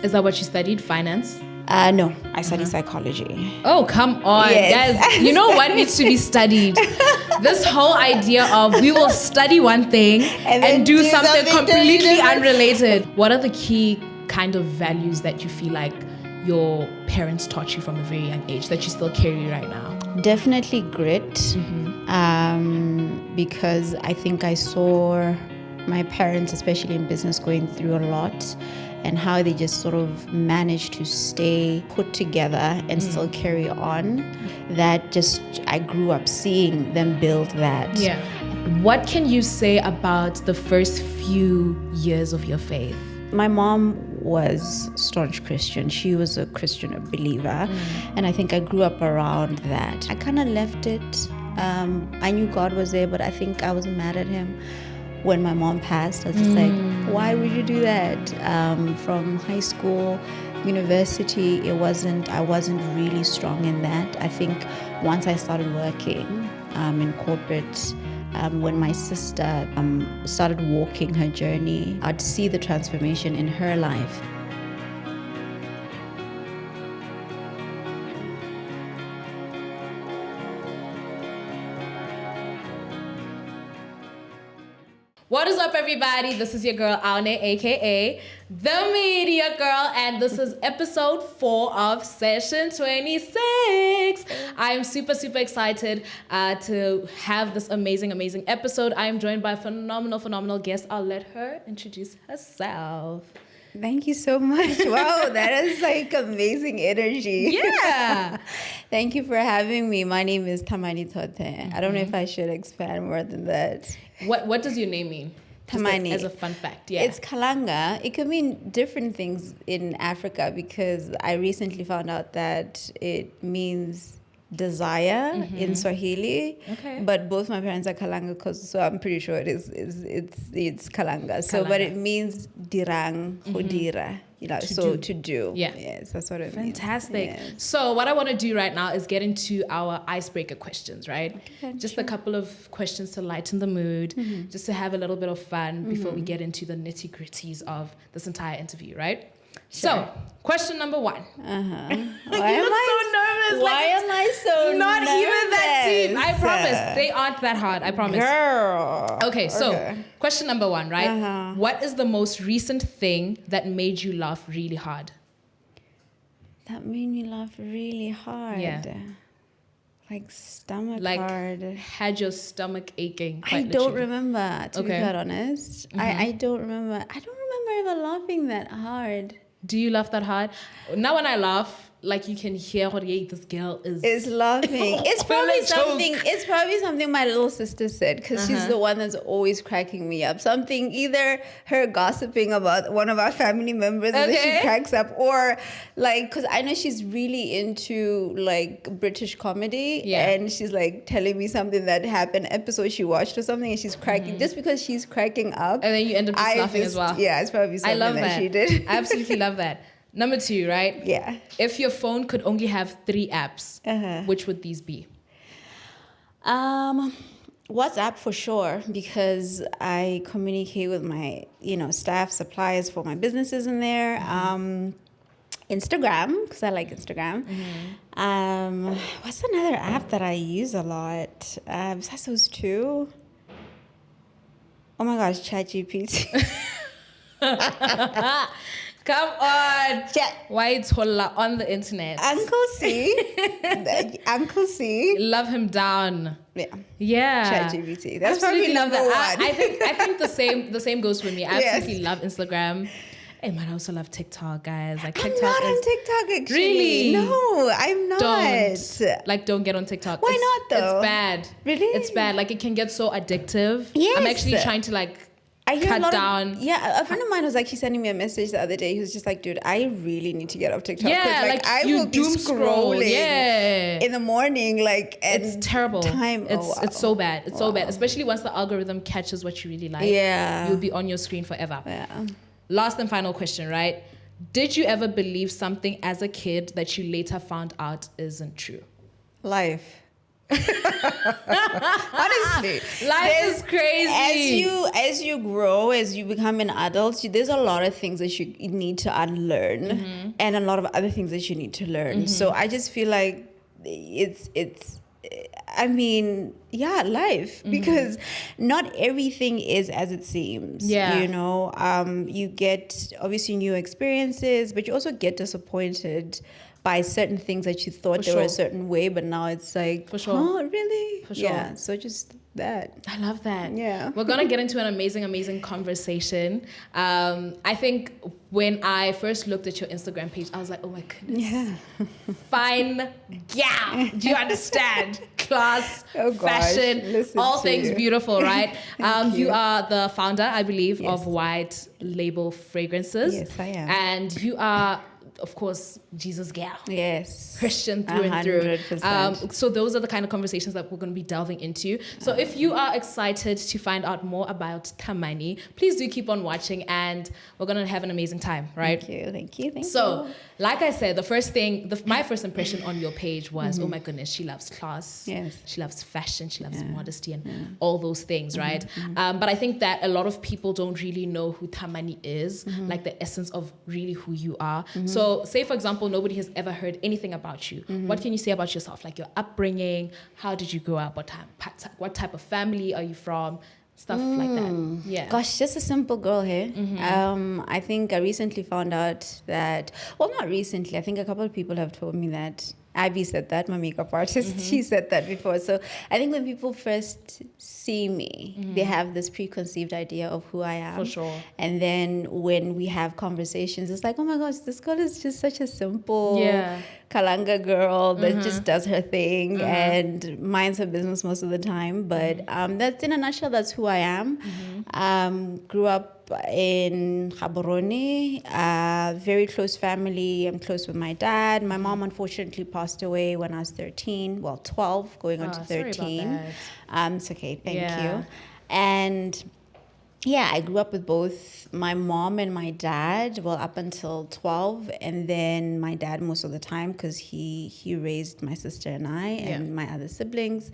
Is that what you studied? Finance? No, I studied psychology. Oh, come on. Yes. Guys, you know what needs to be studied? This whole idea of we will study one thing and do something completely unrelated. What are the key kind of values that you feel like your parents taught you from a very young age that you still carry right now? Definitely grit. Because I think I saw my parents, especially in business, going through a lot, and how they just sort of managed to stay put together and still carry on. That just, I grew up seeing them build that. Yeah. What can you say about the first few years of your faith? My mom was staunch Christian. She was a Christian, a believer. And I think I grew up around that. I kind of left it. I knew God was there, but I think I was mad at him when my mom passed. I was just like, why would you do that? From high school, university, I wasn't really strong in that. I think once I started working in corporate, when my sister started walking her journey, I'd see the transformation in her life. What is up, everybody? This is your girl, Aune, aka The Media Girl, and this is episode 4 of Session26. I am super excited to have this amazing episode. I am joined by a phenomenal guest. I'll let her introduce herself. Thank you so much. Wow, that is like amazing energy. Yeah. Thank you for having me. My name is Thamani Thothe. I don't know if I should expand more than that. What does your name mean? Thamani. As a fun fact, yeah. It's Kalanga. It could mean different things in Africa because I recently found out that it means desire in Swahili. Okay. But both my parents are Kalanga, so I'm pretty sure it's Kalanga. So, but it means dirang, hodira, to do. Yeah. Yes, that's what it means. Fantastic. Yes. So what I want to do right now is get into our icebreaker questions, right? Okay, just a couple of questions to lighten the mood, just to have a little bit of fun before we get into the nitty-gritties of this entire interview, right? Sure. So, question number 1. Why am I so nervous? Why am I so not nervous? Even that deep. I promise. They aren't that hard. I promise. Girl. Okay, so question number 1, right? What is the most recent thing that made you laugh really hard? That made me laugh really hard. Yeah. Like stomach Like hard. had your stomach aching? I don't remember, to be quite honest. I don't remember. I don't remember ever laughing that hard. Do you laugh that hard? Now when I laugh, like you can hear this girl is laughing. It's probably something my little sister said because she's the one that's always cracking me up. Something, either her gossiping about one of our family members and then she cracks up, or like, because I know she's really into like British comedy, and she's like telling me something that happened, episode she watched or something, and she's cracking just because she's cracking up, and then you end up just laughing as well. Yeah, it's probably something that she did. I absolutely love that. Number 2, right? Yeah. If your phone could only have 3 apps, which would these be? WhatsApp for sure, because I communicate with my, staff, suppliers for my businesses in there. Instagram, because I like Instagram. What's another app that I use a lot? Besides those 2? Oh my gosh, ChatGPT. Come on. Why it's on the internet? Uncle C. Love him down. Yeah. ChatGPT. That's absolutely probably number 1. I think the same goes for me. I absolutely love Instagram. And I also love TikTok, guys. Like TikTok. I'm not on TikTok, actually. Really? No, I'm not. Don't get on TikTok. Why not though? It's bad. Really? It's bad. Like it can get so addictive. Yes. I'm actually trying to cut down. A friend of mine was actually sending me a message the other day. He was just like, dude, I really need to get off TikTok. Yeah, I will be scrolling in the morning, it's terrible. It's so bad. It's so bad. Especially once the algorithm catches what you really like. Yeah. You'll be on your screen forever. Yeah. Last and final question, right? Did you ever believe something as a kid that you later found out isn't true? Life. Honestly, Life is crazy. As you grow, as you become an adult, there's a lot of things that you need to unlearn, and a lot of other things that you need to learn. So I just feel like it's I mean, yeah, life, because not everything is as it seems. Yeah. You know, you get obviously new experiences, but you also get disappointed by certain things that you thought they were a certain way, but now it's like, For sure. huh, really? For sure. Yeah, so just that. I love that. Yeah. We're going to get into an amazing conversation. I think when I first looked at your Instagram page, I was like, oh my goodness. Yeah. Fine gal. Do you understand? Class, Oh gosh, fashion, listen all to things you. beautiful, right? Thank You you. are the founder, I believe, Yes. of White Label Fragrances. Yes, I am. And you are, of course, Jesus gal. Yes. Christian through and through. 100%. So those are the kind of conversations that we're going to be delving into. So if you are excited to find out more about Thamani, please do keep on watching, and we're going to have an amazing time, right? Thank you. So, like I said, the first thing, my first impression on your page was, oh my goodness, she loves class. Yes. She loves fashion. She loves modesty and all those things, right? But I think that a lot of people don't really know who Thamani is, like the essence of really who you are. So, say for example, nobody has ever heard anything about you. What can you say about yourself? Like your upbringing, how did you grow up? What type of family are you from? Stuff like that. Yeah. Gosh, just a simple girl here. I think I recently found out that, well, not recently. I think a couple of people have told me that. Abby said that, my makeup artist. She said that before. So I think when people first see me, they have this preconceived idea of who I am. For sure. And then when we have conversations, it's like, oh my gosh, this girl is just such a simple Kalanga girl that just does her thing and minds her business most of the time. But that's, in a nutshell, that's who I am. Grew up in Gaborone, very close family. I'm close with my dad. My mom unfortunately passed away when I was 13, well, 12, going on to 13. Sorry about that. It's okay, thank you. And yeah, I grew up with both my mom and my dad, well, up until 12, and then my dad most of the time, because he raised my sister and I and my other siblings.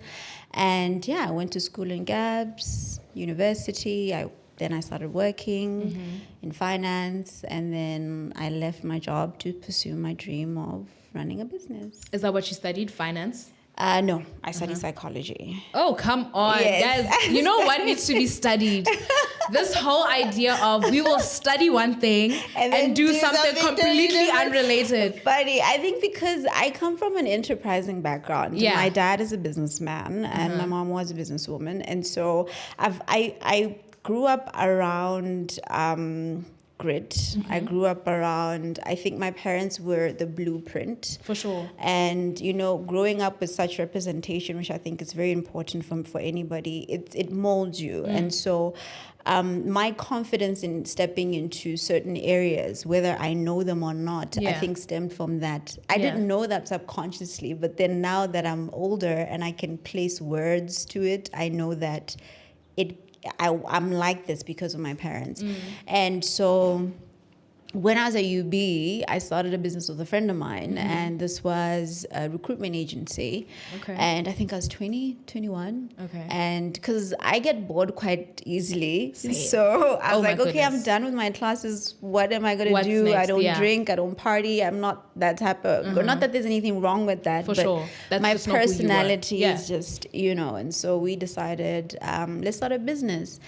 And yeah, I went to school in Gabs, university. Then I started working in finance, and then I left my job to pursue my dream of running a business. Is that what you studied, finance? No, I studied psychology. Oh, come on. Yes. Guys, you know what needs to be studied? This whole idea of we will study one thing and do something completely unrelated. Funny. I think because I come from an enterprising background. Yeah. My dad is a businessman and my mom was a businesswoman. And so I grew up around grit. I grew up around, I think my parents were the blueprint. For sure. And, you know, growing up with such representation, which I think is very important for anybody, it molds you. And so my confidence in stepping into certain areas, whether I know them or not, I think stemmed from that. I didn't know that subconsciously, but then now that I'm older and I can place words to it, I know that I'm like this because of my parents. And so when I was at UB, I started a business with a friend of mine, and this was a recruitment agency. Okay. And I think I was 20, 21. Okay. And because I get bored quite easily. Same. So I was my like, okay, I'm goodness. done with my classes. What am I going to What's do? next? I don't Yeah. drink. I don't party. I'm not that type of, not that there's anything wrong with that. For but sure. That's my just not who you are. personality Yeah. is just, and so we decided, let's start a business.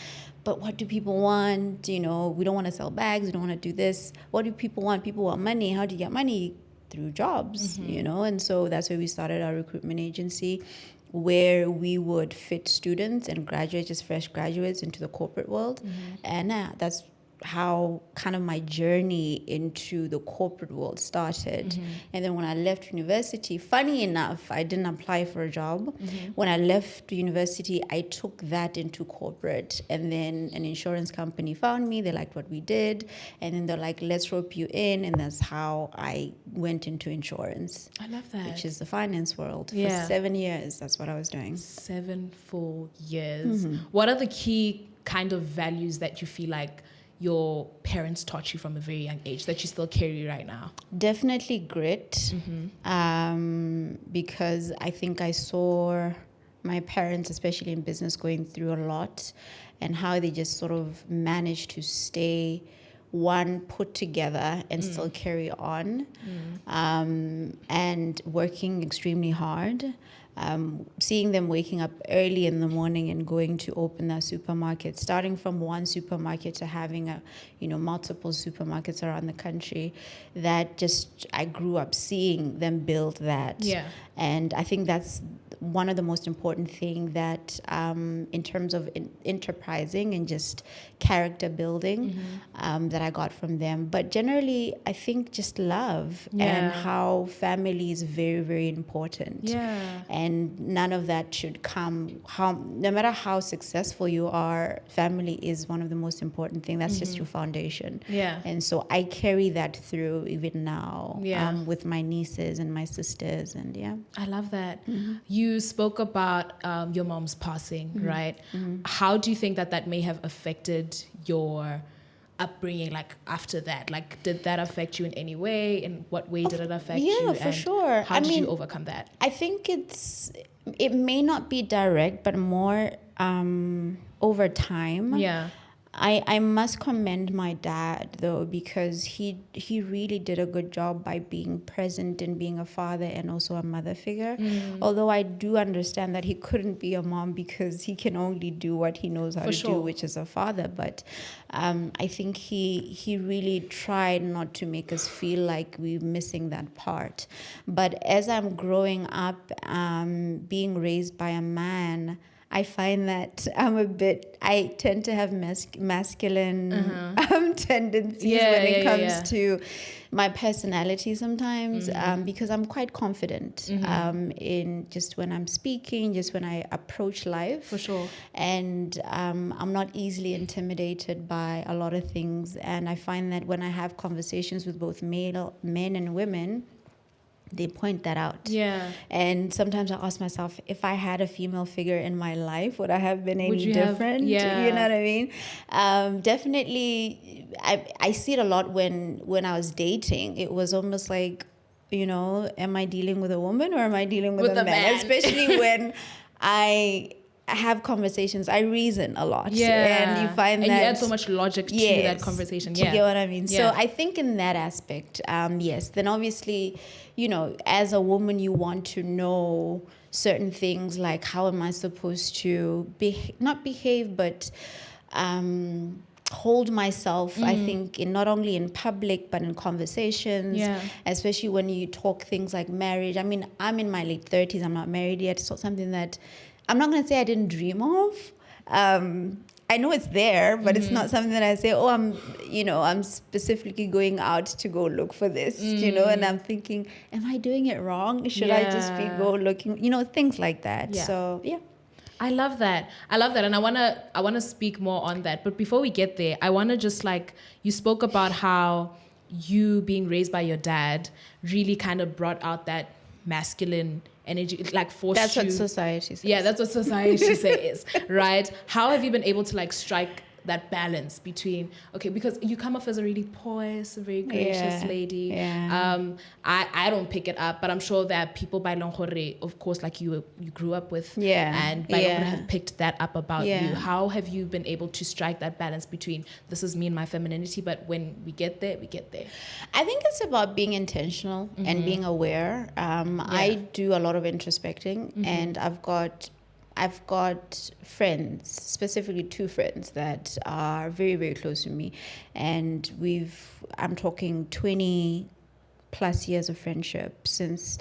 But what do people want? We don't want to sell bags. We don't want to do this. What do people want? People want money. How do you get money? Through jobs, And so that's where we started our recruitment agency, where we would fit students and graduates, just fresh graduates, into the corporate world. And that's how kind of my journey into the corporate world started. And then when I left university, funny enough, I didn't apply for a job. When I left university, I took that into corporate, and then an insurance company found me. They liked what we did, and then they're like, let's rope you in. And that's how I went into insurance. I love that. Which is the finance world. Yeah. For 7 years, that's what I was doing. 7 full years. What are the key kind of values that you feel like your parents taught you from a very young age that you still carry right now? Definitely grit, because I think I saw my parents, especially in business, going through a lot, and how they just sort of managed to stay put together and still carry on, and working extremely hard. Seeing them waking up early in the morning and going to open their supermarket, starting from one supermarket to having multiple supermarkets around the country, that just, I grew up seeing them build that. Yeah. And I think that's one of the most important thing that in terms of enterprising and just character building that I got from them. But generally, I think just love and how family is very, very important. Yeah. And none of that should come, no matter how successful you are, family is one of the most important things. That's just your foundation. Yeah. And so I carry that through even now, with my nieces and my sisters, and I love that. You spoke about your mom's passing, right? How do you think that may have affected your upbringing, like after that? Like, did that affect you in any way? In what way did it affect you? Yeah, for sure. How did you overcome that? I think it may not be direct, but more over time. Yeah. I must commend my dad, though, because he really did a good job by being present and being a father and also a mother figure. Although I do understand that he couldn't be a mom because he can only do what he knows how to do, which is a father. But I think he really tried not to make us feel like we're missing that part. But as I'm growing up, being raised by a man, I find that I tend to have masculine tendencies when it comes to my personality sometimes, because I'm quite confident in just when I'm speaking, just when I approach life. For sure. And I'm not easily intimidated by a lot of things. And I find that when I have conversations with both men and women, they point that out. Yeah. And sometimes I ask myself, if I had a female figure in my life, would I have been any different? You know what I mean? Definitely, I see it a lot when I was dating. It was almost like, am I dealing with a woman or am I dealing with a man? Especially when I have conversations, I reason a lot. Yeah. And you find that you add so much logic to that conversation. You get what I mean? Yeah. So I think in that aspect, yes. Then obviously, as a woman, you want to know certain things like, how am I supposed to not behave, but hold myself, I think, in not only in public, but in conversations, especially when you talk things like marriage. I mean, I'm in my late 30s. I'm not married yet. So something that I'm not going to say I didn't dream of. I know it's there, but it's not something that I say, I'm specifically going out to go look for this, and I'm thinking, am I doing it wrong? Should I just go looking, things like that. Yeah. So, yeah. I love that. And I want to speak more on that. But before we get there, I want to just you spoke about how you being raised by your dad really kind of brought out that masculine energy, forced that's you. That's what society says. Yeah, that's what society says, right? How have you been able to strike that balance between, because you come off as a really poised, very gracious lady. Yeah. I don't pick it up, but I'm sure that people by Longhore, of course, you grew up with, and by Longhore have picked that up about you. How have you been able to strike that balance between, this is me and my femininity, but when we get there, we get there? I think it's about being intentional and being aware. I do a lot of introspecting, and I've got friends, specifically 2 friends that are very, very close to me. And I'm talking 20 plus years of friendship since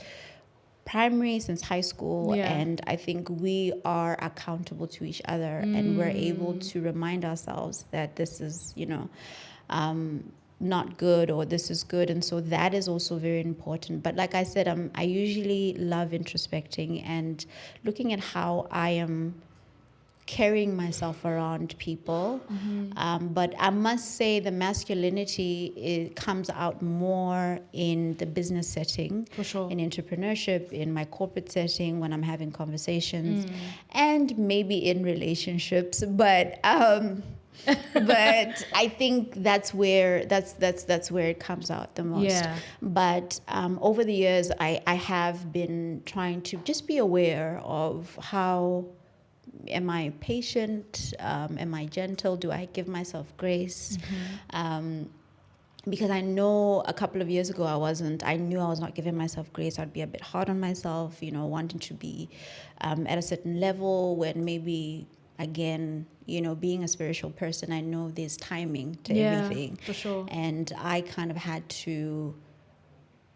primary, since high school. And I think we are accountable to each other, and we're able to remind ourselves that this is, not good, or this is good. And so that is also very important. But like I said, I usually love introspecting and looking at how I am carrying myself around people. But I must say the masculinity comes out more in the business setting, for sure, in entrepreneurship, in my corporate setting, when I'm having conversations, and maybe in relationships. But But I think that's where it comes out the most. Yeah. But over the years, I have been trying to just be aware of how am I patient? Am I gentle? Do I give myself grace? Because I know a couple of years ago I knew I was not giving myself grace. I'd be a bit hard on myself, wanting to be at a certain level when maybe, again, being a spiritual person, I know there's timing to everything. For sure. And I kind of had to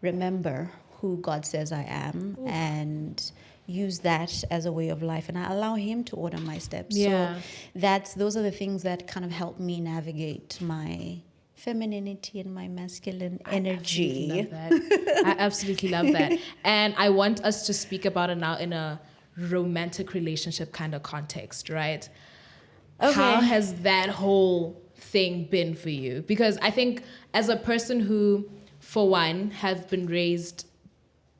remember who God says I am and use that as a way of life, and I allow Him to order my steps. Yeah. So those are the things that kind of help me navigate my femininity and my masculine energy. I absolutely love that. And I want us to speak about it now in a romantic relationship kind of context, right? Okay. How has that whole thing been for you? Because I think as a person who, for one, have been raised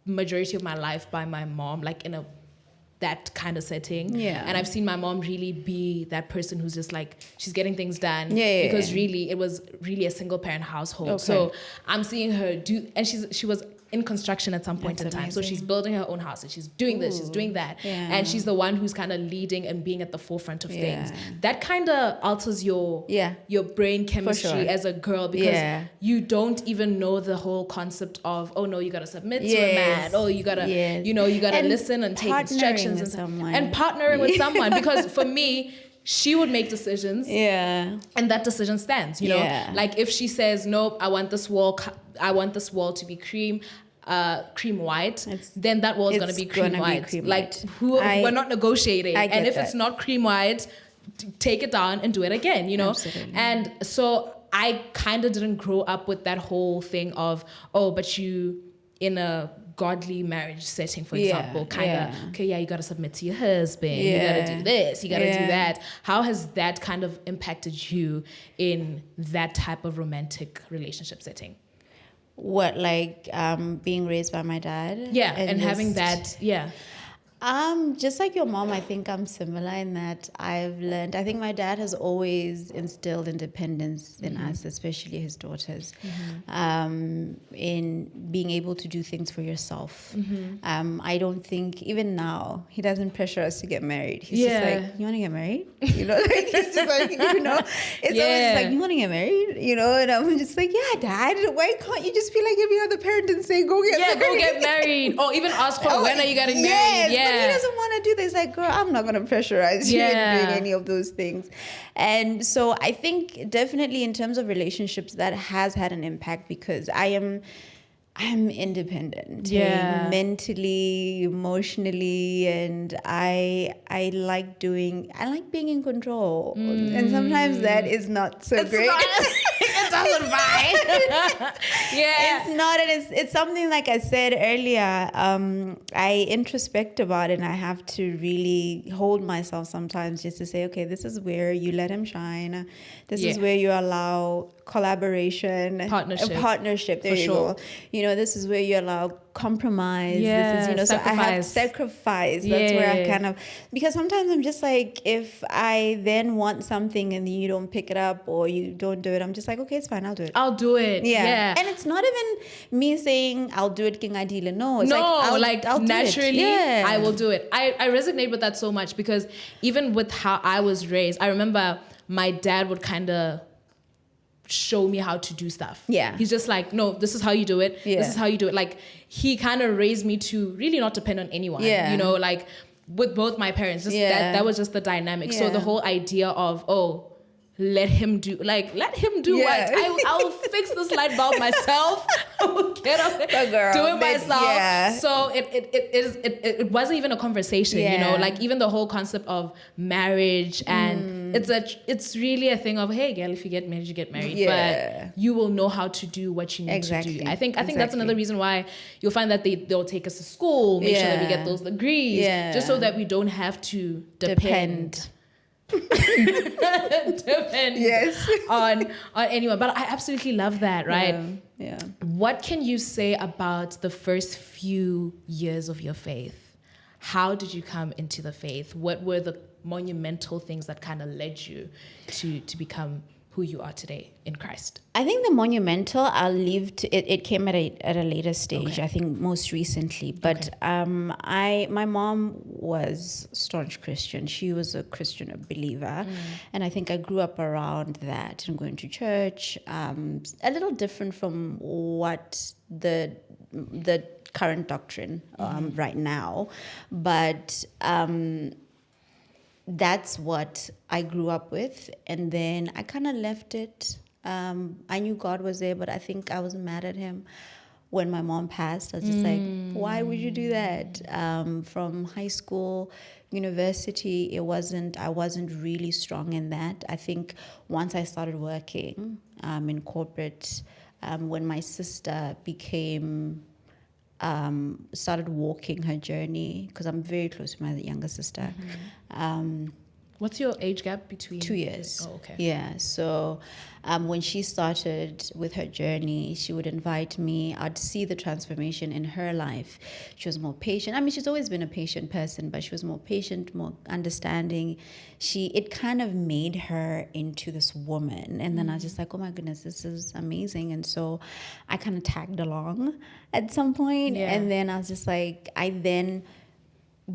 majority of my life by my mom, like in that kind of setting. Yeah. And I've seen my mom really be that person who's just like, she's getting things done. Yeah. Because really, it was really a single parent household. Okay. So I'm seeing her do, and she was in construction at some point That's in time. amazing. So she's building her own house and she's doing this, she's doing that. Yeah. And she's the one who's kind of leading and being at the forefront of things. That kind of alters your brain chemistry as a girl, because you don't even know the whole concept of, oh no, you got to submit to a man. Oh, you got to, you got to listen and take instructions and partnering with someone. Because for me, she would make decisions. Yeah. And that decision stands, Like if she says, nope, I want this wall to be cream white, then that wall is going to be cream white. We're not negotiating. And if it's not cream white, take it down and do it again, Absolutely. And so I kind of didn't grow up with that whole thing of, oh, but you in a godly marriage setting, for example, you got to submit to your husband, you got to do this, you got to do that. How has that kind of impacted you in that type of romantic relationship setting? What, like being raised by my dad? Yeah, and having that, just like your mom, I think I'm similar in that I've learned. I think my dad has always instilled independence in us, especially his daughters, in being able to do things for yourself. I don't think, even now, he doesn't pressure us to get married. He's just like, you want to get married? He's just like, it's always just like, you want to get married? And I'm just like, yeah, Dad, why can't you just be like every other parent and say, go get married? Yeah, go get married. Or even ask her, when are you getting married? But he doesn't want to do this. Like, girl, I'm not going to pressurize you into doing any of those things. And so I think definitely in terms of relationships, that has had an impact, because I'm independent, mentally, emotionally, and I like being in control. And sometimes that is not so great. It doesn't vibe. It's not, and it's something, like I said earlier, I introspect about it, and I have to really hold myself sometimes just to say, okay, this is where you let him shine. This is where you allow collaboration, partnership. There you go. This is where you allow compromise. This is, so I have sacrifice. That's where I kind of, because sometimes I'm just like, if I then want something and you don't pick it up or you don't do it, I'm just like, okay, it's fine, I'll do it. I'll do it. Yeah. And it's not even me saying I'll do it king ideal. No, it's I'll naturally, I will do it. I resonate with that so much, because even with how I was raised, I remember my dad would kind of show me how to do stuff. Yeah. He's just like, no, this is how you do it. Yeah. This is how you do it. Like, he kind of raised me to really not depend on anyone. Yeah. Like with both my parents, just that was just the dynamic. Yeah. So the whole idea of, let him do what? I'll fix this light bulb myself. I will get up there, do it myself. Yeah. So it wasn't even a conversation, like even the whole concept of marriage, and it's really a thing of, hey girl, if you get married, you get married, but you will know how to do what you need to do. I think that's another reason why you'll find that they'll take us to school, make sure that we get those degrees, just so that we don't have to depend on anyone. But I absolutely love that, right? Yeah. What can you say about the first few years of your faith? How did you come into the faith? What were the monumental things that kind of led you to become who you are today in Christ? I think the monumental, I'll leave to it. It came at a later stage. Okay. I think most recently. But my mom was staunch Christian. She was a Christian, a believer, and I think I grew up around that and going to church. A little different from what the current doctrine right now, but. That's what I grew up with, and then I kind of left it. I knew God was there, but I think I was mad at him when my mom passed. I was just like, why would you do that? From high school, university, I wasn't really strong in that. I think once I started working in corporate, when my sister started walking her journey, because I'm very close to my younger sister. What's your age gap between? 2 years. Oh, okay. Yeah. So when she started with her journey, she would invite me. I'd see the transformation in her life. She was more patient. I mean, she's always been a patient person, but she was more patient, more understanding. It kind of made her into this woman. And then I was just like, oh my goodness, this is amazing. And so I kind of tagged along at some point. Yeah. And then I was just like, I then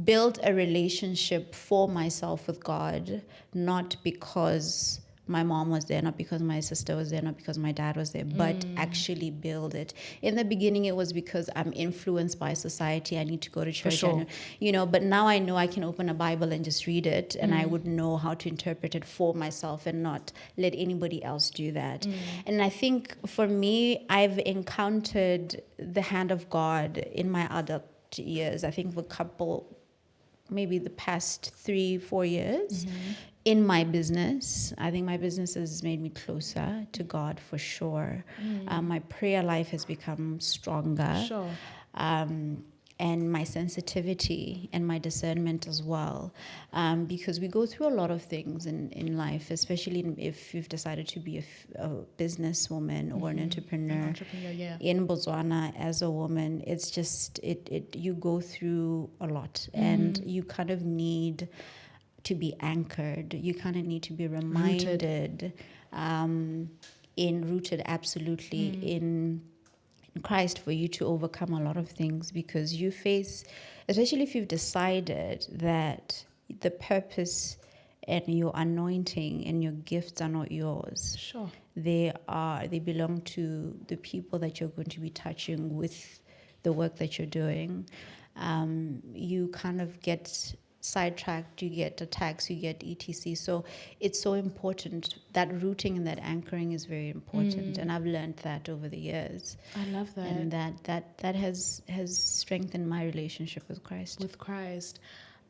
built a relationship for myself with God, not because my mom was there, not because my sister was there, not because my dad was there, but actually build it. In the beginning, it was because I'm influenced by society. I need to go to church, sure. But now I know I can open a Bible and just read it, and I would know how to interpret it for myself and not let anybody else do that. And I think for me, I've encountered the hand of God in my adult years. I think maybe the past 3-4 years in my business. I think my business has made me closer to God for sure. My prayer life has become stronger. Sure. And my sensitivity and my discernment as well. Because we go through a lot of things in life, especially if you've decided to be a businesswoman or an entrepreneur. Yeah. In Botswana, as a woman, it's just, you go through a lot, and you kind of need to be anchored. You kind of need to be reminded, rooted absolutely in Christ for you to overcome a lot of things, because you face, especially if you've decided that the purpose and your anointing and your gifts are not yours. Sure. They belong to the people that you're going to be touching with the work that you're doing. You kind of get sidetracked, you get attacks, you get etc. So it's so important. That rooting and that anchoring is very important, and I've learned that over the years. I love that. And that has strengthened my relationship with Christ.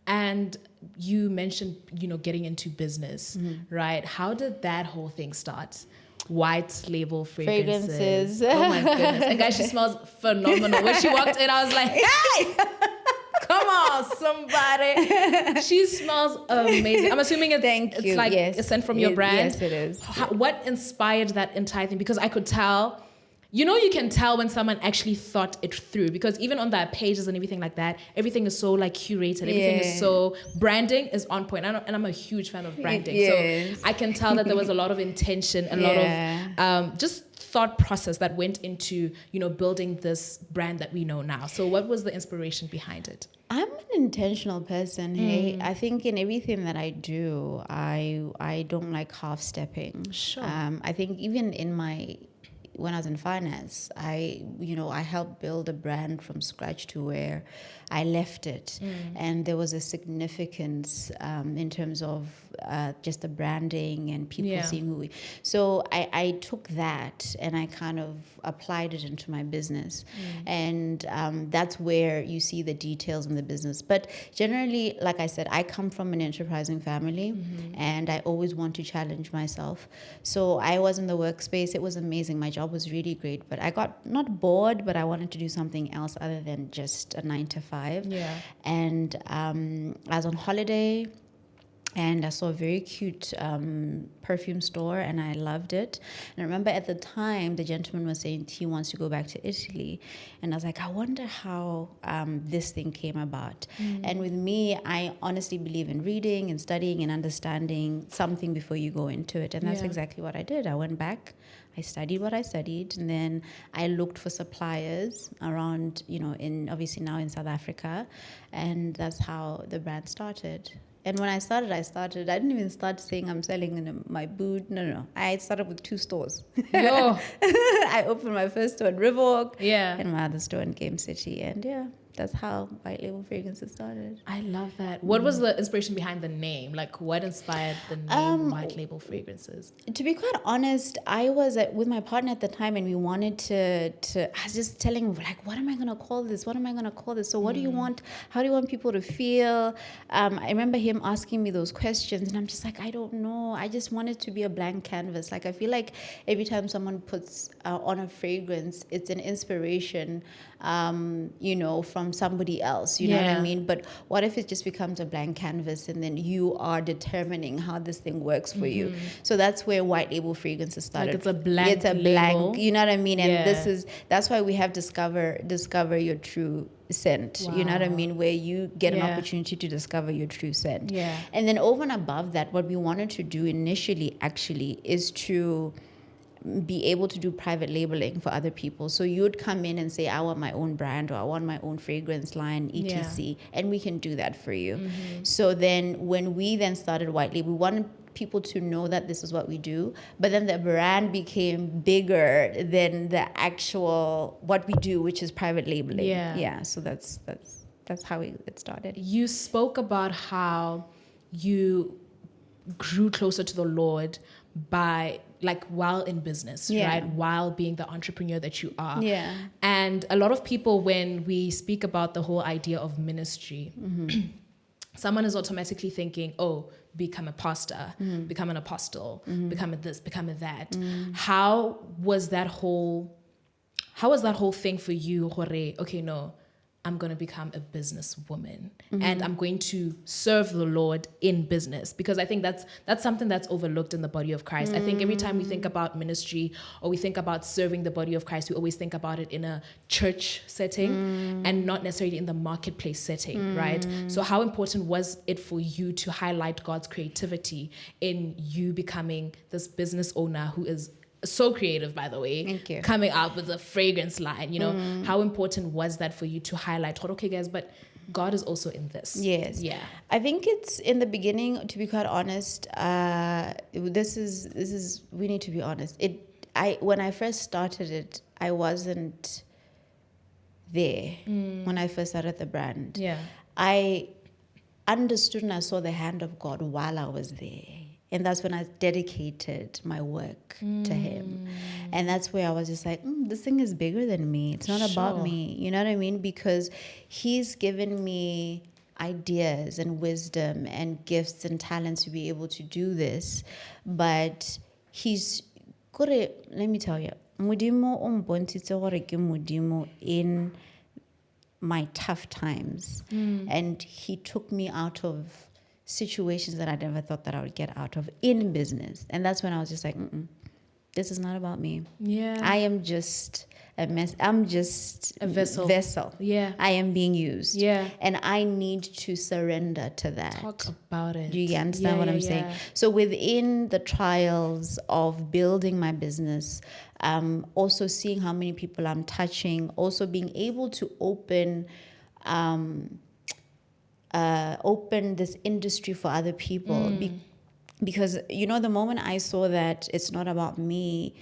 And you mentioned, getting into business, right? How did that whole thing start? White label fragrances. Oh my goodness. And guys, she smells phenomenal. When she walked in, I was like, hey! Come on, somebody. She smells amazing. I'm assuming it's like a scent from your brand. Yes, it is. What inspired that entire thing? Because I could tell, you can tell when someone actually thought it through, because even on their pages and everything like that, everything is so like curated. Everything is so, branding is on point. And I'm a huge fan of branding. Yes. So I can tell that there was a lot of intention, a lot of just thought process that went into, building this brand that we know now. So what was the inspiration behind it? I'm an intentional person. Hey, I think in everything that I do, I don't like half stepping. Sure. I think even when I was in finance, I helped build a brand from scratch to where I left it. And there was a significance in terms of just the branding and people seeing who we... So I took that and I kind of applied it into my business. And that's where you see the details in the business. But generally, like I said, I come from an enterprising family, and I always want to challenge myself. So I was in the workspace. It was amazing. My job was really great, but I got not bored, but I wanted to do something else other than just a 9 to 5. Yeah. And I was on holiday And I saw a very cute perfume store, and I loved it. And I remember at the time, the gentleman was saying he wants to go back to Italy. And I was like, I wonder how this thing came about. And with me, I honestly believe in reading and studying and understanding something before you go into it. And that's exactly what I did. I went back. I studied what I studied, and then I looked for suppliers around, obviously now in South Africa. And that's how the brand started. And when I started, I didn't even start saying I'm selling in my boot. No. I started with 2 stores. Yo. I opened my first store in Riverwalk. Yeah. And my other store in Game City. And that's how White Label Fragrances started. I love that. What was the inspiration behind the name? Like, what inspired the name White Label Fragrances? To be quite honest, I was with my partner at the time, and we wanted to I was just telling him, like, what am I going to call this? What am I going to call this? So what do you want? How do you want people to feel? I remember him asking me those questions, and I'm just like, I don't know. I just want it to be a blank canvas. Like, I feel like every time someone puts on a fragrance, it's an inspiration, from somebody else, you know what I mean? But what if it just becomes a blank canvas, and then you are determining how this thing works for you? So that's where White Label Fragrances started. Like it's a blank label. You know what I mean? And Yeah. that's why we have discover your true scent. Wow. You know what I mean? Where you get an opportunity to discover your true scent. Yeah. And then over and above that, what we wanted to do initially actually is to be able to do private labeling for other people. So you'd come in and say, I want my own brand, or I want my own fragrance line, etc. And we can do that for you. So then when we then started White Label, we wanted people to know that this is what we do, but then the brand became bigger than the actual what we do, which is private labeling. So that's how it started. You spoke about how you grew closer to the Lord by, like, while in business, right? While being the entrepreneur that you are. Yeah. And a lot of people, when we speak about the whole idea of ministry, someone is automatically thinking, oh, become a pastor, become an apostle, become a this, become a that. How was that whole thing for you, Jorge? Okay, no, I'm going to become a businesswoman and I'm going to serve the Lord in business, because I think that's something that's overlooked in the body of Christ. I think every time we think about ministry or we think about serving the body of Christ, we always think about it in a church setting and not necessarily in the marketplace setting, right? So how important was it for you to highlight God's creativity in you becoming this business owner who is so creative, by the way? Thank you. Coming out with a fragrance line, how important was that for you to highlight, okay guys, but God is also in this? Yes. Yeah. I think it's in the beginning, to be quite honest, this is we need to be honest. When I first started it, I wasn't there when I first started the brand. Yeah. I understood and I saw the hand of God while I was there. And that's when I dedicated my work to Him. And that's where I was just like, this thing is bigger than me. It's not about me. You know what I mean? Because He's given me ideas and wisdom and gifts and talents to be able to do this. But He's got to, let me tell you, Modimo umbontitse gore ke Modimo in my tough times. And He took me out of situations that I never thought that I would get out of in business. And that's when I was just like, this is not about me. Yeah. I am just a mess. I'm just a vessel. Yeah. I am being used. Yeah. And I need to surrender to that. Talk about it. Do you understand what I'm saying? So within the trials of building my business, also seeing how many people I'm touching, also being able to open this industry for other people. Because, the moment I saw that it's not about me,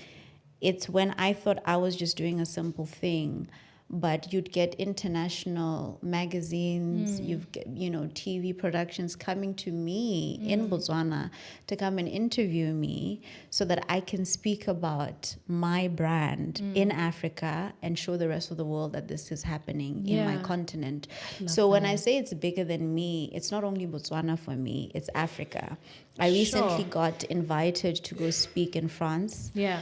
it's when I thought I was just doing a simple thing. But you'd get international magazines, you've get, TV productions coming to me in Botswana to come and interview me so that I can speak about my brand in Africa and show the rest of the world that this is happening in my continent. So when I say it's bigger than me, it's not only Botswana for me, it's Africa. I recently got invited to go speak in France. Yeah.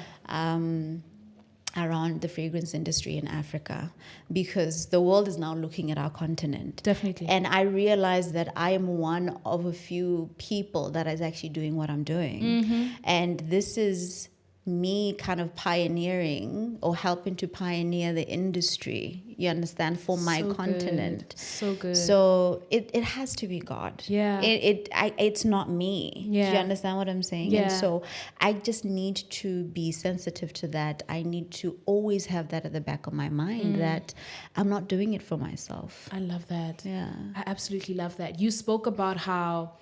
around the fragrance industry in Africa, because the world is now looking at our continent. Definitely. And I realized that I am one of a few people that is actually doing what I'm doing. And this is me kind of pioneering or helping to pioneer the industry, you understand, for my continent. Good. So good. So it has to be God. Yeah. It's not me. Yeah. Do you understand what I'm saying? Yeah. And so I just need to be sensitive to that. I need to always have that at the back of my mind, that I'm not doing it for myself. I love that. Yeah. I absolutely love that. You spoke about how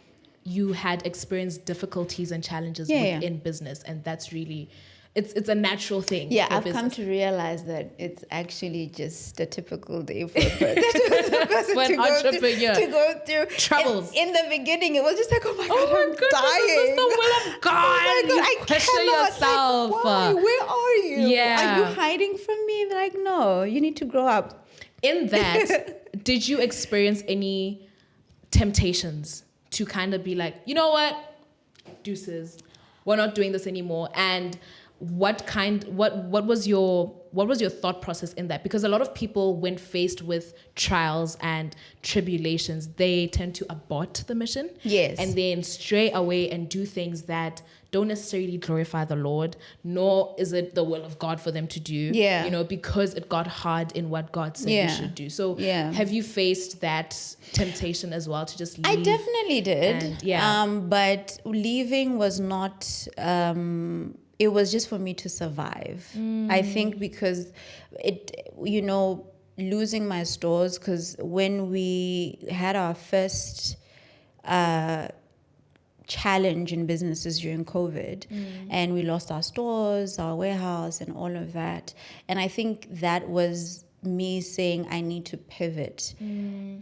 you had experienced difficulties and challenges within business, and that's really, it's a natural thing. Yeah, for I've business. come to realize that it's actually just a typical day for a person, For an entrepreneur. to go through Troubles. In the beginning, it was just like, oh my God, Oh my I'm goodness, dying. this is the will of God. Oh my God, I You question cannot. yourself. Like, why? Where are you? Yeah. Are you hiding from me? Like, no, you need to grow up. In that, did you experience any temptations to kind of be like, you know what, deuces, we're not doing this anymore? And what was your thought process in that? Because a lot of people, when faced with trials and tribulations, they tend to abort the mission. Yes. And then stray away and do things that don't necessarily glorify the Lord, nor is it the will of God for them to do. Yeah. You know, because it got hard in what God said you should do. So have you faced that temptation as well to just leave? I definitely did. And, but leaving was not, it was just for me to survive. I think because losing my stores, because when we had our first challenge in businesses during COVID, and we lost our stores, our warehouse, and all of that. And I think that was me saying I need to pivot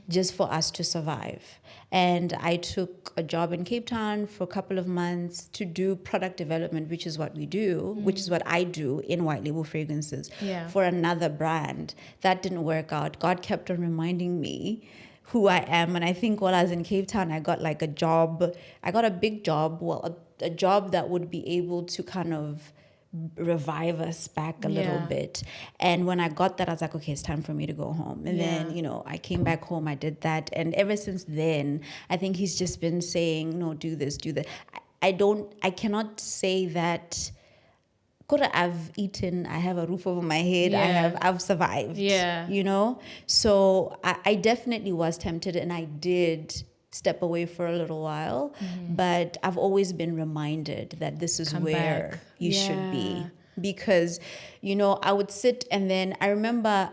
just for us to survive. And I took a job in Cape Town for a couple of months to do product development, which is what we do, which is what I do in white label fragrances for another brand. That didn't work out. God kept on reminding me who I am. And I think while I was in Cape Town, I got like a job. I got a big job, a job that would be able to kind of revive us back a little bit. And when I got that, I was like, okay, it's time for me to go home. And then, I came back home, I did that. And ever since then, I think he's just been saying, no, do this, do that. I cannot say that I've eaten, I have a roof over my head, I've survived. So I definitely was tempted, and I did step away for a little while, but I've always been reminded that this is where you should be, because I would sit, and then I remember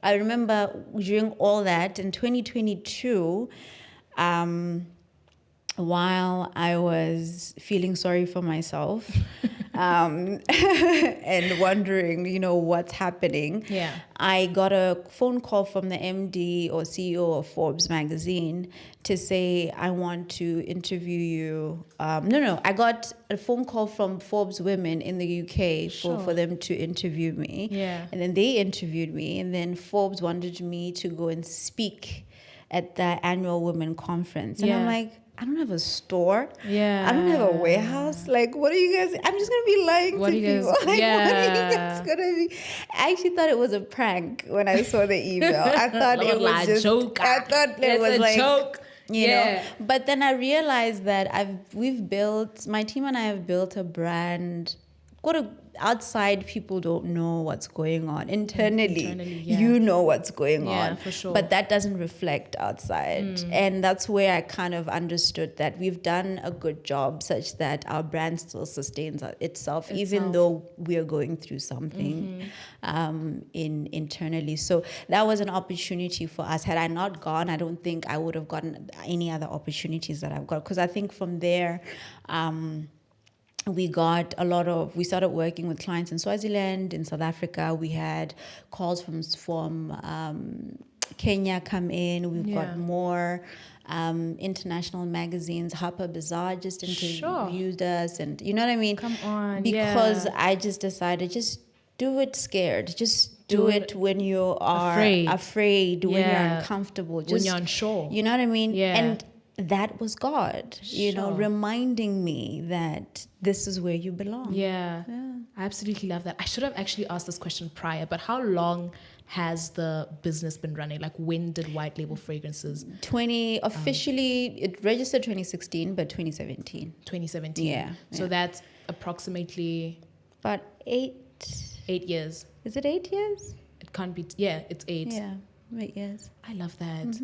during all that in 2022, while I was feeling sorry for myself and wondering, what's happening, I got a phone call from the MD or CEO of Forbes magazine to say, I want to interview you. I got a phone call from Forbes women in the UK for them to interview me. And then they interviewed me, and then Forbes wanted me to go and speak at the annual women conference. And I'm like, I don't have a store. I don't have a warehouse. Like, what are you guys? I'm just gonna be lying to people. Like, what are you guys gonna be? I actually thought it was a prank when I saw the email. I thought it was just joke. I thought it was like joke. You know. But then I realized that my team and I have built a brand. Outside, people don't know what's going on. Internally you know what's going on. For sure. But that doesn't reflect outside. And that's where I kind of understood that we've done a good job such that our brand still sustains itself. Even though we're going through something internally. So that was an opportunity for us. Had I not gone, I don't think I would have gotten any other opportunities that I've got. Because I think from there, we started working with clients in Swaziland, in South Africa. We had calls from Kenya come in. We've got more international magazines. Harper Bazaar just interviewed us, and you know what I mean? Come on. Because I just decided, just do it scared. Just do it when you are afraid when you're uncomfortable. Just, when you're unsure. You know what I mean? And that was God, Sure. reminding me that this is where you belong. Yeah. I absolutely love that. I should have actually asked this question prior, but how long has the business been running? Like, when did White Label Fragrances? Officially, it registered 2016, but 2017. 2017. Yeah. So that's approximately About 8. 8 years. Is it 8 years? It can't be. Yeah, it's 8. Yeah, 8 years. I love that.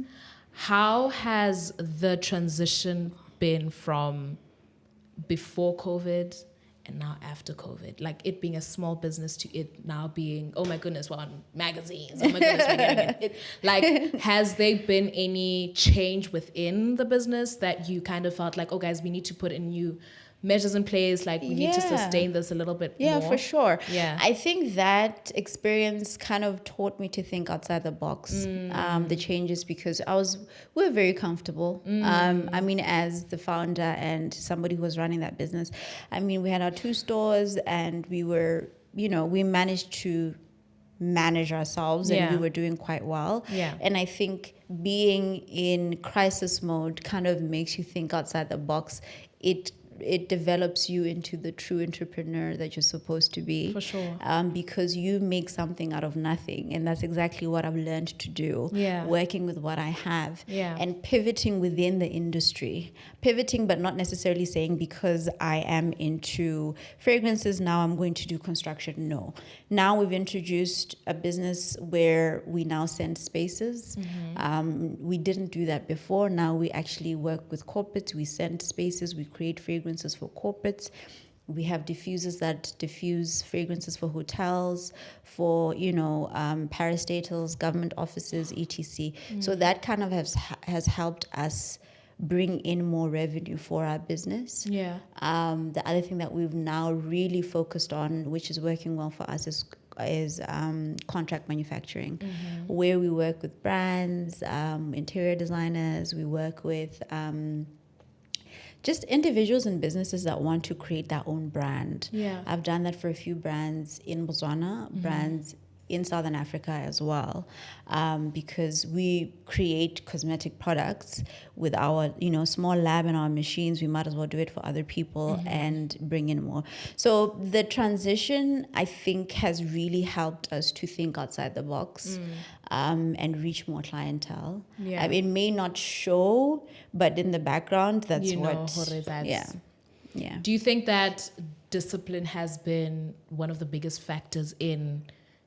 How has the transition been from before COVID and now after COVID? Like, it being a small business to it now being, oh my goodness, we're on magazines. Oh my goodness, we're getting it. Like, has there been any change within the business that you kind of felt like, oh guys, we need to put in new measures in place, like we need to sustain this a little bit more? Yeah, for sure. Yeah. I think that experience kind of taught me to think outside the box, the changes, because we were very comfortable. I mean, as the founder and somebody who was running that business, I mean, we had our 2 stores and we were, we managed to manage ourselves and we were doing quite well. Yeah. And I think being in crisis mode kind of makes you think outside the box. It develops you into the true entrepreneur that you're supposed to be. For sure. Because you make something out of nothing. And that's exactly what I've learned to do. Yeah. Working with what I have. Yeah. And pivoting within the industry. Pivoting, but not necessarily saying because I am into fragrances, now I'm going to do construction. No. Now we've introduced a business where we now send spaces. We didn't do that before. Now we actually work with corporates. We send spaces. We create fragrances for corporates. We have diffusers that diffuse fragrances for hotels, for parastatals, government offices, etc. So that kind of has helped us bring in more revenue for our business. Yeah. The other thing that we've now really focused on, which is working well for us, is contract manufacturing, where we work with brands, interior designers. We work with just individuals and businesses that want to create their own brand. Yeah. I've done that for a few brands in Botswana, brands in Southern Africa as well, because we create cosmetic products with our small lab and our machines. We might as well do it for other people and bring in more. So the transition, I think, has really helped us to think outside the box and reach more clientele. Yeah. It may not show, but in the background, that's yeah. Do you think that discipline has been one of the biggest factors in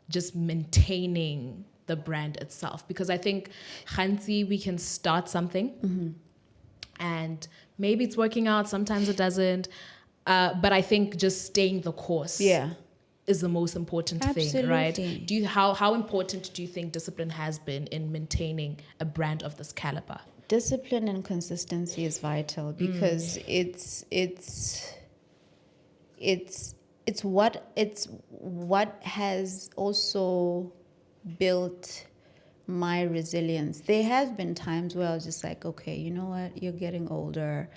just maintaining the brand itself? Because I think, Khansi, we can start something and maybe it's working out, sometimes it doesn't. But I think just staying the course is the most important thing, right? How important do you think discipline has been in maintaining a brand of this caliber? Discipline and consistency is vital, because it's what has also built my resilience. There have been times where I was just like, okay, you know what, you're getting older,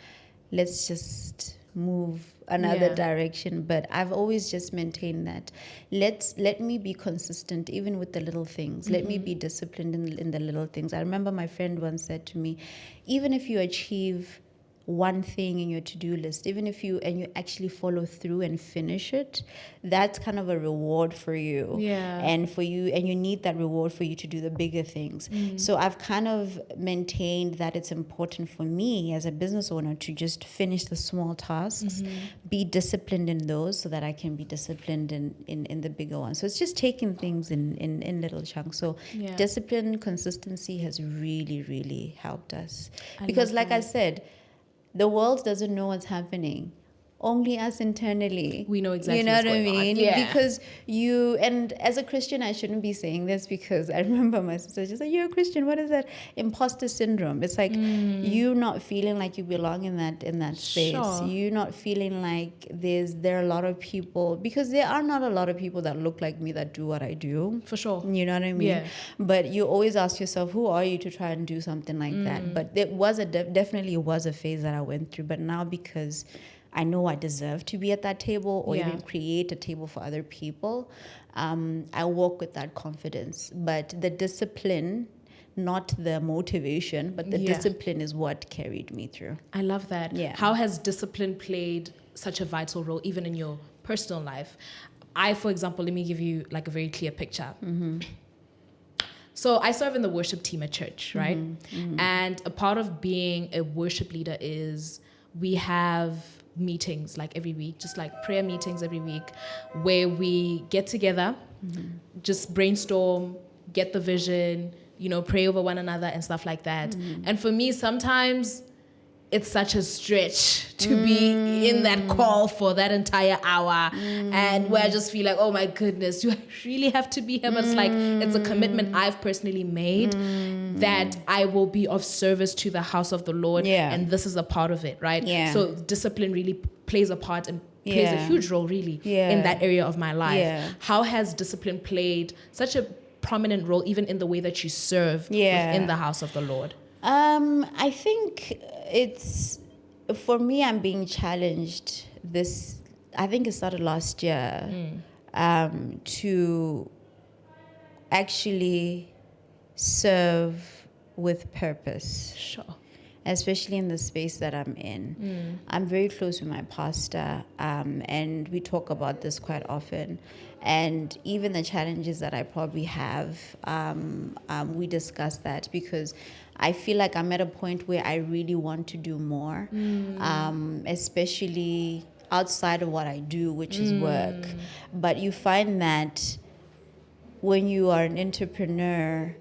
let's just move another direction. But I've always just maintained that let me be consistent even with the little things. Let me be disciplined in the little things. I remember my friend once said to me, even if you achieve one thing in your to-do list, even if you actually follow through and finish it, that's kind of a reward for you. And you need that reward for you to do the bigger things. So I've kind of maintained that it's important for me as a business owner to just finish the small tasks, be disciplined in those so that I can be disciplined in the bigger ones. So it's just taking things in little chunks. So discipline, consistency has really, really helped us. Because like I said, the world doesn't know what's happening. Only us internally. We know exactly what's going on. Yeah. Because and as a Christian, I shouldn't be saying this, because I remember my sister just like, you're a Christian, what is that? Imposter syndrome. It's like you not feeling like you belong in that space. Sure. You not feeling like there are a lot of people, because there are not a lot of people that look like me that do what I do. For sure. You know what I mean? Yeah. But you always ask yourself, who are you to try and do something like that? But it was definitely was a phase that I went through. But now, because I know I deserve to be at that table, or even create a table for other people, I walk with that confidence. But the discipline not the motivation, but the discipline is what carried me through. I love that. Yeah. How has discipline played such a vital role even in your personal life? I, for example, let me give you like a very clear picture. So I serve in the worship team at church, right? And a part of being a worship leader is we have meetings like every week, just like prayer meetings every week, where we get together, just brainstorm, get the vision, pray over one another and stuff like that. And for me, sometimes it's such a stretch to be in that call for that entire hour, and where I just feel like, oh my goodness, do I really have to be here? But it's like, it's a commitment I've personally made that I will be of service to the house of the Lord, and this is a part of it, right? So discipline really plays a part and plays a huge role really in that area of my life. How has discipline played such a prominent role even in the way that you serve within the house of the Lord? I think it's, for me, I'm being challenged I think it started last year, to actually serve with purpose. Sure. Especially in the space that I'm in. I'm very close with my pastor, and we talk about this quite often. And even the challenges that I probably have, we discuss that, because I feel like I'm at a point where I really want to do more, especially outside of what I do, which is work. But you find that when you are an entrepreneur,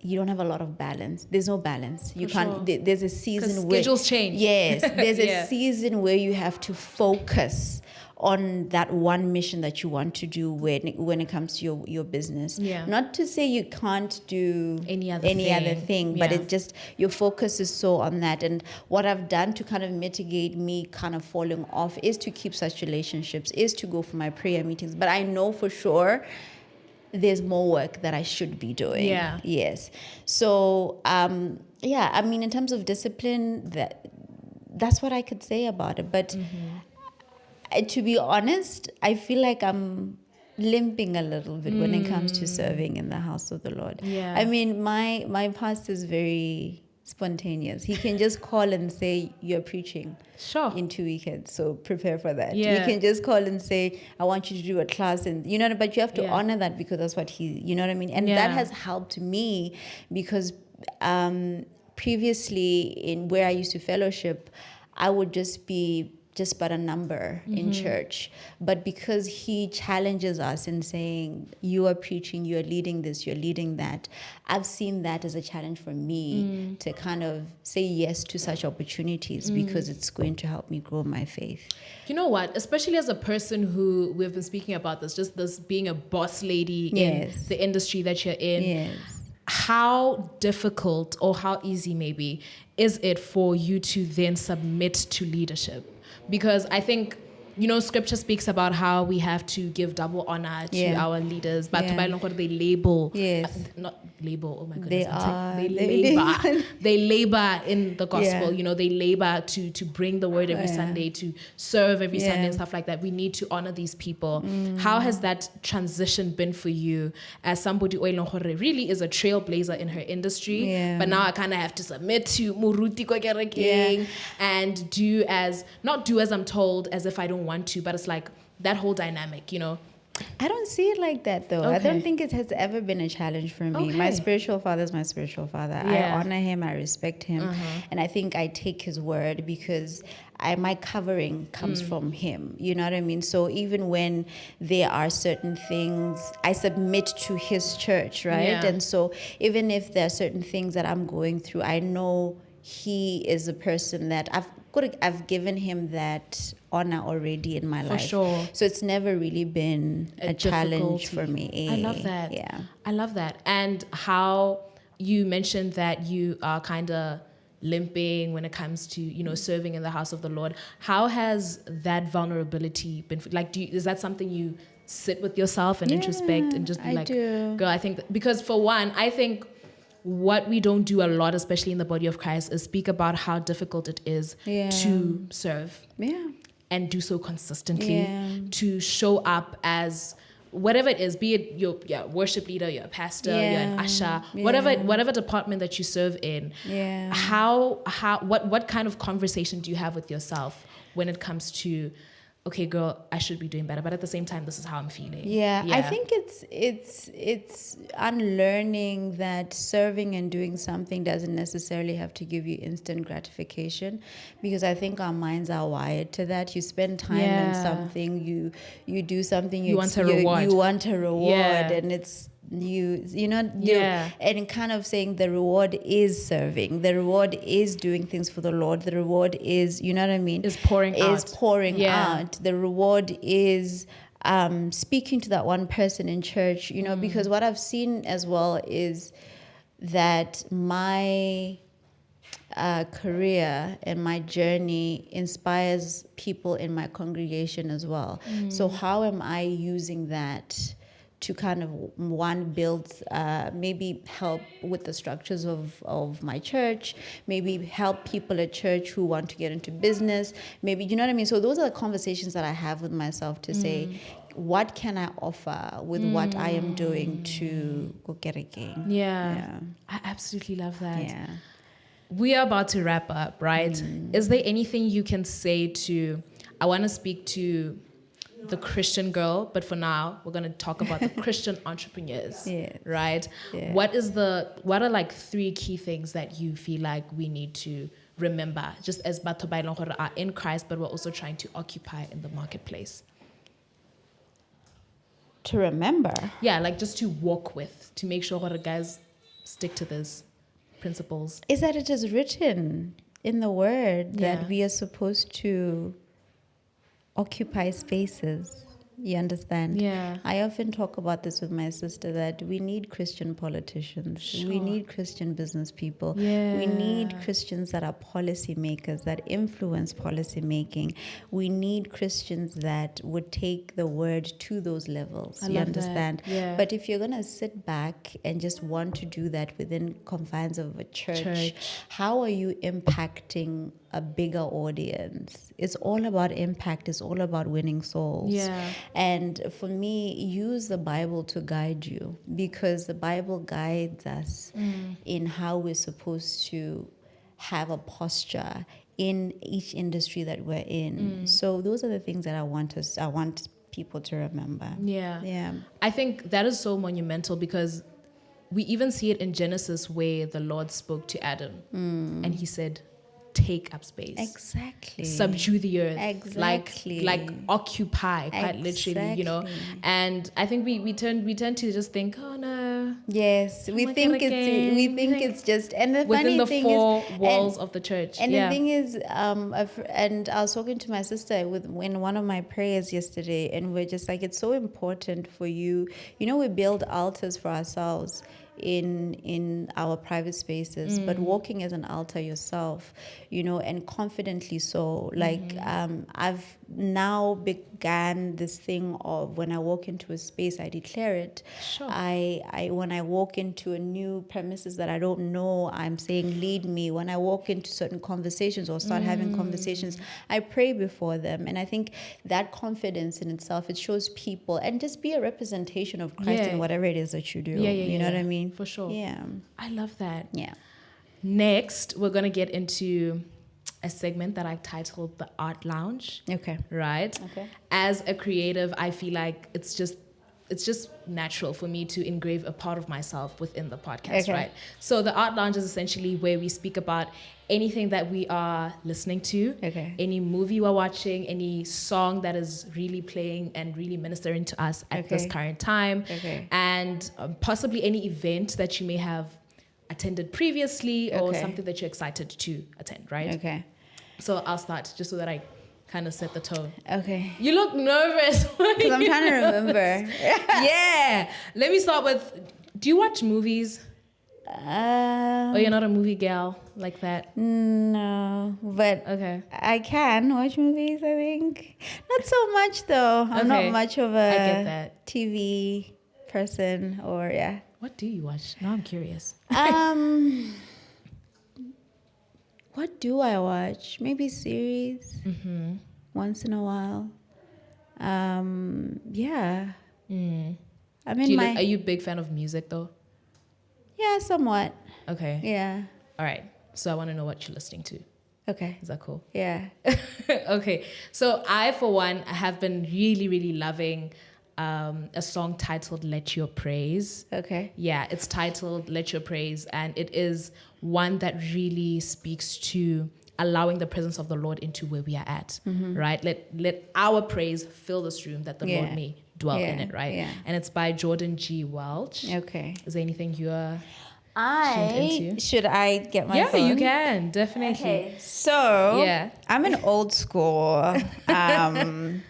you don't have a lot of balance. There's no balance. You can't. There's a season where schedules change. Yes, there's a season where you have to focus on that one mission that you want to do when it comes to your business. Not to say you can't do any other thing, but it's just your focus is so on that. And what I've done to kind of mitigate me kind of falling off is to keep such relationships, is to go for my prayer meetings. But I know for sure there's more work that I should be doing. Yes. So, I mean, in terms of discipline, that's what I could say about it. But to be honest, I feel like I'm limping a little bit when it comes to serving in the house of the Lord. I mean, my pastor is very spontaneous. He can just call and say, you're preaching in 2 weekends, so prepare for that. He can just call and say, I want you to do a class, and but you have to honor that, because that's what you know what I mean? And that has helped me, because previously in where I used to fellowship, I would just be but a number in church. But because he challenges us in saying, you are preaching, you are leading this, you're leading that, I've seen that as a challenge for me to kind of say yes to such opportunities, because it's going to help me grow my faith. You know what? Especially as a person who, we've been speaking about this, just this being a boss lady in the industry that you're in. How difficult, or how easy maybe, is it for you to then submit to leadership? Because I think, scripture speaks about how we have to give double honor to our leaders. But they label, not label, oh my goodness. They labor in the gospel, they labor to bring the word every Sunday, to serve every Sunday and stuff like that. We need to honor these people. How has that transition been for you as somebody who really is a trailblazer in her industry, but now I kind of have to submit to Muruti Kokerekeng and not do as I'm told, as if I don't want to, but it's like that whole dynamic, I don't see it like that, though. I don't think it has ever been a challenge for me. My spiritual father is my spiritual father. I honor him, I respect him, and I think I take his word, because my covering comes from him. You know what I mean? So even when there are certain things, I submit to his church, right? And so even if there are certain things that I'm going through, I know he is a person that I've given him that honor already in my life. For sure. So it's never really been a challenge for me. I love that. I love that. And how you mentioned that you are kind of limping when it comes to, serving in the house of the Lord. How has that vulnerability been? Like, is that something you sit with yourself and introspect and just be girl, I think because for one, I think what we don't do a lot, especially in the body of Christ, is speak about how difficult it is to serve and do so consistently, to show up as whatever it is, be it your worship leader, you're a pastor, you're an usher, whatever department that you serve in, what kind of conversation do you have with yourself when it comes to, okay, girl, I should be doing better, but at the same time, this is how I'm feeling. I think it's unlearning that serving and doing something doesn't necessarily have to give you instant gratification, because I think our minds are wired to that. You spend time in something, you do something, you want a reward. You want a reward, and it's and kind of saying the reward is serving, the reward is doing things for the Lord, the reward is, you know what I mean, is pouring out, the reward is speaking to that one person in church, you know, because what I've seen as well is that my career and my journey inspires people in my congregation as well. So how am I using that to kind of build, maybe help with the structures of my church, maybe help people at church who want to get into business, maybe, you know what I mean? So those are the conversations that I have with myself to say, what can I offer with what I am doing to go get a gain? Yeah. I absolutely love that. Yeah. We are about to wrap up, right? Is there anything you can say to, I want to speak to the Christian girl, but for now we're going to talk about the Christian entrepreneurs, right? What are like 3 key things that you feel like we need to remember, just as batho ba eleng gore are in Christ, but we're also trying to occupy in the marketplace? To remember? Yeah, like just to walk with, to make sure that guys stick to these principles. Is that it is written in the word that we are supposed to occupy spaces. You understand? Yeah. I often talk about this with my sister, that we need Christian politicians. Sure. We need Christian business people. Yeah. We need Christians that are policy makers, that influence policy making. We need Christians that would take the word to those levels. You understand? Yeah. But if you're going to sit back and just want to do that within confines of a church, how are you impacting a bigger audience? It's all about impact. It's all about winning souls. Yeah. And for me, use the Bible to guide you, because the Bible guides us in how we're supposed to have a posture in each industry that we're in. So those are the things that I want people to remember. Yeah. I think that is so monumental, because we even see it in Genesis, where the Lord spoke to Adam and he said, take up space. Exactly. Subdue the earth. Exactly. Like occupy, quite literally, you know. And I think we tend to just think, oh no. Yes, we think it's just, and the within funny the thing 4 is, walls of the church. And the thing is, and I was talking to my sister in one of my prayers yesterday, and we're just like, it's so important for you. You know, we build altars for ourselves in our private spaces, but walking as an altar yourself, you know, and confidently so. Like I've now began this thing of, when I walk into a space, I declare it. Sure. I when I walk into a new premises that I don't know, I'm saying, lead me. When I walk into certain conversations or start having conversations, I pray before them. And I think that confidence in itself, it shows people, and just be a representation of Christ in whatever it is that you do. You know what I mean? For sure. Yeah. I love that. Yeah. Next, we're going to get into a segment that I titled the Art Lounge. Okay. Right? Okay. As a creative, I feel like it's just natural for me to engrave a part of myself within the podcast, right? So the Art Lounge is essentially where we speak about anything that we are listening to, any movie we're watching, any song that is really playing and really ministering to us at this current time, and possibly any event that you may have attended previously or something that you're excited to attend, right? Okay. So I'll start just so that I kind of set the tone. Okay. You look nervous. Because I'm trying to remember. Yeah. Let me start with, do you watch movies? Or you're not a movie gal like that? No, but I can watch movies, I think. Not so much, though. I'm not much of a TV person, or What do you watch? Now I'm curious. What do I watch? Maybe series once in a while. I'm in my... Are you a big fan of music though? Yeah, somewhat. Okay. Yeah. All right. So I want to know what you're listening to. Okay. Is that cool? Yeah. Okay. So I, for one, have been really, really loving a song titled Let Your Praise. Okay. Yeah, it's titled Let Your Praise. And it is one that really speaks to allowing the presence of the Lord into where we are at, right? Let our praise fill this room that the Lord may dwell in it, right? Yeah. And it's by Jordan G. Welch. Okay. Is there anything you are... Should I get my yeah, phone? you can, definitely. Okay. So, yeah. I'm an old school. I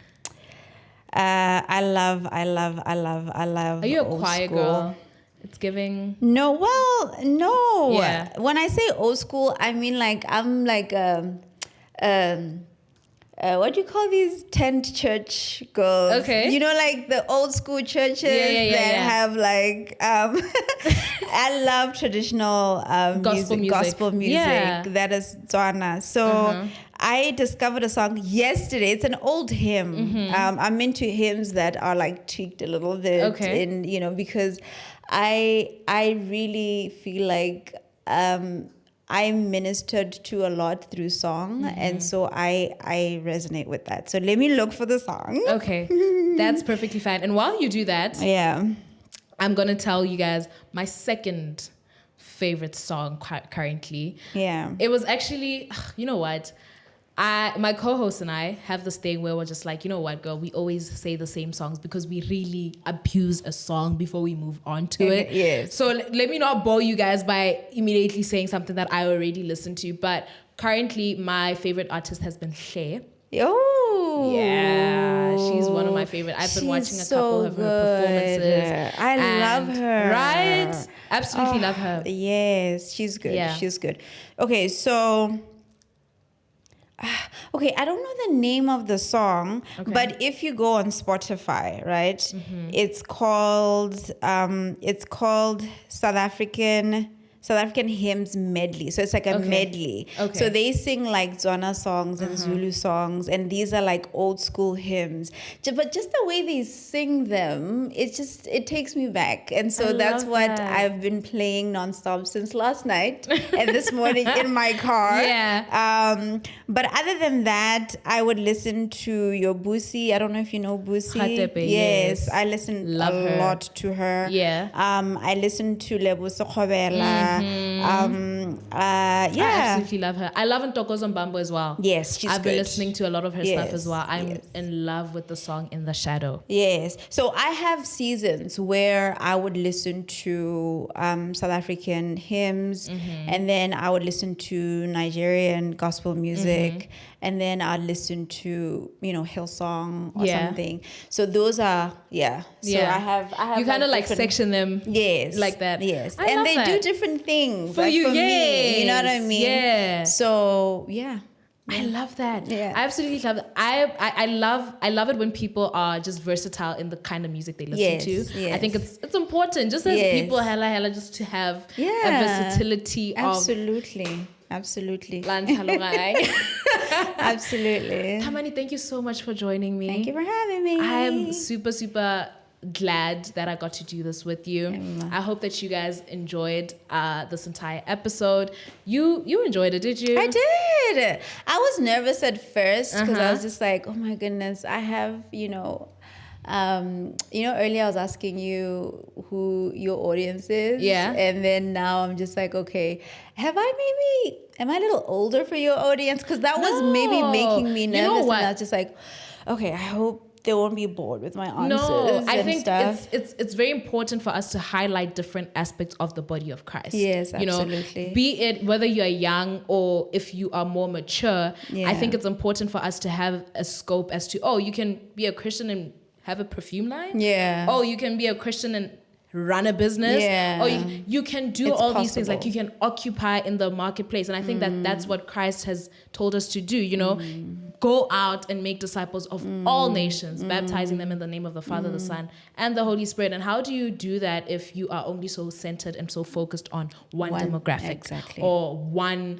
love Are you a old choir school. girl? It's giving... No, well, no. Yeah. When I say old school, I mean like I'm like what do you call these tent church girls? Okay. You know, like the old school churches that have like I love traditional Gospel music. Gospel music. Yeah. That is Tswana. So I discovered a song yesterday. It's an old hymn. I'm into hymns that are like tweaked a little bit. Okay. And you know, because I really feel like I ministered to a lot through song, and so I resonate with that. So let me look for the song. Okay, that's perfectly fine. And while you do that, I'm gonna tell you guys my second favorite song currently. Yeah, it was actually, you know what? My co-host and I have this thing where we're just like, you know what, girl, we always say the same songs because we really abuse a song before we move on to it. Yes. So let me not bore you guys by immediately saying something that I already listened to. But currently, my favorite artist has been Cher. Oh. Yeah, she's one of my favorite. I've been watching a couple of her performances. I love her. Right? Absolutely love her. Yes, she's good. Yeah. She's good. Okay, so... Okay, I don't know the name of the song, but if you go on Spotify, right, it's called South African hymns medley. So it's like a medley. Okay. So they sing like Tswana songs and Zulu songs, and these are like old school hymns. But just the way they sing them, it takes me back. And so that's what I've been playing nonstop since last night and this morning in my car. Yeah. But other than that, I would listen to your Busi. I don't know if you know Busi. Khatepe, yes, I listen Love a her. lot to her. Yeah. I listen to Lebuso Khobela. I absolutely love her. I love Ntokozo Mbambo as well. Yes, she's I've good. been listening to a lot of her stuff as well. I'm Yes. in love with the song In the Shadow. Yes. So I have seasons where I would listen to South African hymns, and then I would listen to Nigerian gospel music, and then I'd listen to, Hillsong or something. So those are, So I have you kind of like different- section them. Yes. Like that. Yes. I and love they that. do different things. For like you, for me. You know what I yes. mean? Yeah. So, yeah. I love that. Yeah. I absolutely love that. I love it when people are just versatile in the kind of music they listen to. Yes. I think it's important just as people hella just to have a versatility Absolutely. Absolutely. of Absolutely. Thamani, thank you so much for joining me. Thank you for having me. I am super, super glad that I got to do this with you. I hope that you guys enjoyed this entire episode. You enjoyed it, did you? I did. I was nervous at first because I was just like, oh my goodness, I have, earlier I was asking you who your audience is. Yeah. And then now I'm just like, okay, am I a little older for your audience? Because that was maybe making me nervous. You know what? And I was just like, okay, I hope they won't be bored with my answers. No, I think stuff. it's very important for us to highlight different aspects of the body of Christ. Yes, absolutely. Be it whether you're young or if you are more mature. I think it's important for us to have a scope as to, you can be a Christian and have a perfume line. Yeah. Oh, you can be a Christian and run a business. Yeah. Or you can do It's all these things. possible. Like you can occupy in the marketplace. And I think that's what Christ has told us to do, Go out and make disciples of all nations, baptizing them in the name of the Father, the Son, and the Holy Spirit. And how do you do that if you are only so centered and so focused on one demographic exactly. or one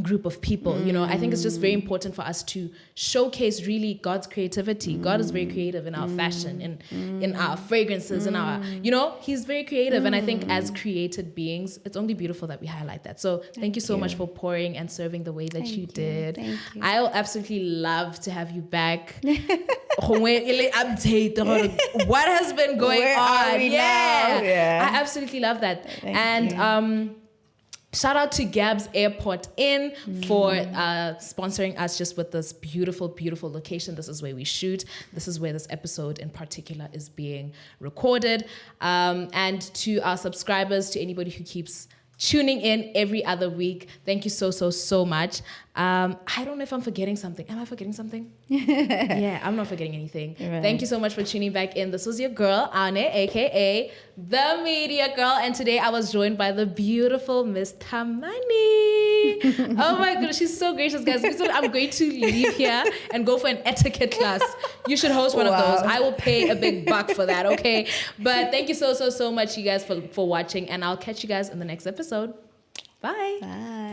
group of people. You know, I think it's just very important for us to showcase really God's creativity. God is very creative in our fashion, in our fragrances, in our, you know, he's very creative. And I think as created beings, it's only beautiful that we highlight that. So thank you so much for pouring and serving the way that you did. Thank you. I'll absolutely love to have you back. Update what has been going Where on. are we now? Yeah. I absolutely love that. Thank you. Shout out to Gab's Airport Inn for sponsoring us just with this beautiful, beautiful location. This is where we shoot. This is where this episode in particular is being recorded. And to our subscribers, to anybody who keeps tuning in every other week, thank you so, so, so much. I don't know if I'm forgetting something. Am I forgetting something? Yeah, I'm not forgetting anything. Right. Thank you so much for tuning back in. This was your girl, Ane, aka The Media Girl. And today I was joined by the beautiful Miss Thamani. Oh my goodness, she's so gracious, guys. So I'm going to leave here and go for an etiquette class. You should host one of those. I will pay a big buck for that, okay? But thank you so, so, so much, you guys, for watching. And I'll catch you guys in the next episode. Bye. Bye.